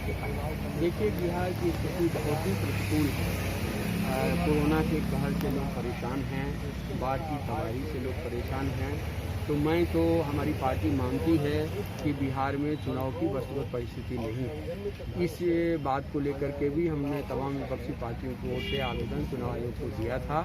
आपके पास? देखिए, बिहार की स्थिति बहुत ही प्रतिकूल है। कोरोना के कहर से लोग परेशान हैं, बाढ़ की तबाही से लोग परेशान हैं। तो हमारी पार्टी मानती है कि बिहार में चुनाव की वस्तुगत परिस्थिति नहीं है। इस बात को लेकर के भी हमने तमाम विपक्षी पार्टियों की ओर से आवेदन चुनाव आयोग को दिया था।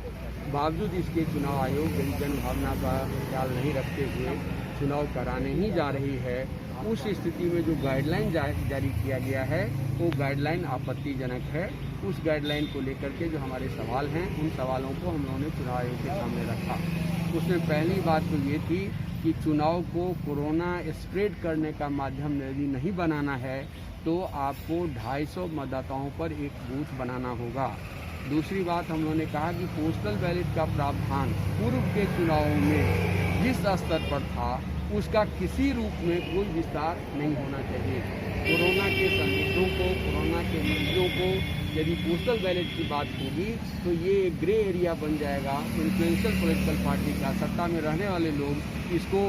बावजूद इसके चुनाव आयोग जनभावना का ख्याल नहीं रखते हुए चुनाव कराने ही जा रही है। उस स्थिति में जो गाइडलाइन जारी किया गया है वो गाइडलाइन आपत्तिजनक है। उस गाइडलाइन को लेकर के जो हमारे सवाल हैं, उन सवालों को हम लोगों ने चुनाव आयोग के सामने रखा। उसमें पहली बात तो ये थी कि चुनाव को कोरोना स्प्रेड करने का माध्यम यदि नहीं बनाना है तो आपको 250 मतदाताओं पर एक बूथ बनाना होगा। दूसरी बात हम लोगों ने कहा कि पोस्टल बैलेट का प्रावधान पूर्व के चुनावों में जिस स्तर पर था उसका किसी रूप में कोई विस्तार नहीं होना चाहिए। कोरोना के संदिग्धों को, कोरोना के मरीजों को यदि पोस्टल बैलेट की बात होगी तो ये ग्रे एरिया बन जाएगा। इन्फ्लुएंशियल पॉलिटिकल पार्टी का सत्ता में रहने वाले लोग इसको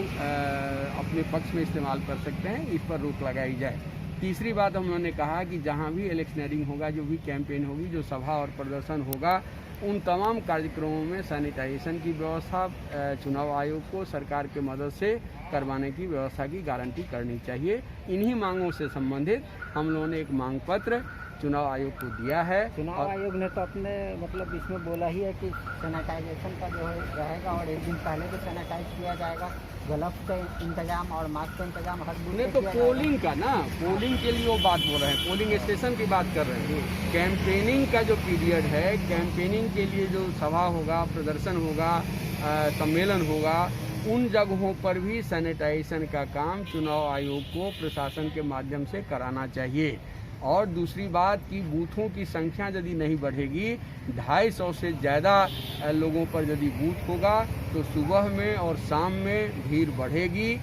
अपने पक्ष में इस्तेमाल कर सकते हैं, इस पर रोक लगाई जाए। तीसरी बात हम लोगों ने कहा कि जहाँ भी इलेक्शनरिंग होगा, जो भी कैंपेन होगी, जो सभा और प्रदर्शन होगा, उन तमाम कार्यक्रमों में सैनिटाइजेशन की व्यवस्था चुनाव आयोग को सरकार के मदद से करवाने की व्यवस्था की गारंटी करनी चाहिए। इन्हीं मांगों से संबंधित हम लोगों ने एक मांग पत्र चुनाव आयोग को दिया है। चुनाव आयोग ने तो अपने मतलब इसमें बोला ही है कि सैनिटाइजेशन का जो है रहेगा और एक दिन पहले भी सैनिटाइज किया जाएगा। ग्लव्स का इंतजाम और मास्क का इंतजाम हर बूथ पे तो पोलिंग का ना, पोलिंग के लिए वो बात बोल रहे हैं, पोलिंग स्टेशन की बात कर रहे हैं। कैंपेनिंग का जो पीरियड है, कैंपेनिंग के लिए जो सभा होगा, प्रदर्शन होगा, सम्मेलन होगा, उन जगहों पर भी सैनिटाइजेशन का काम चुनाव आयोग को प्रशासन के माध्यम से कराना चाहिए। और दूसरी बात कि बूथों की संख्या यदि नहीं बढ़ेगी, 250 से ज़्यादा लोगों पर यदि बूथ होगा तो सुबह में और शाम में भीड़ बढ़ेगी,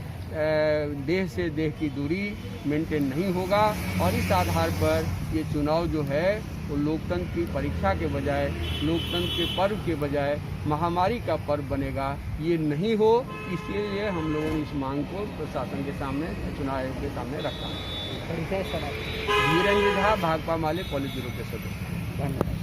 देह से देह की दूरी मेंटेन नहीं होगा और इस आधार पर ये चुनाव जो है वो लोकतंत्र की परीक्षा के बजाय, लोकतंत्र के पर्व के बजाय महामारी का पर्व बनेगा। ये नहीं हो, इसलिए हम लोगों ने इस मांग को प्रशासन के सामने, चुनाव आयोग के सामने रखा। परिचय सर? धीरेन्द्र झा, भाकपा माले पॉलिट ब्यूरो के सदस्य। धन्यवाद।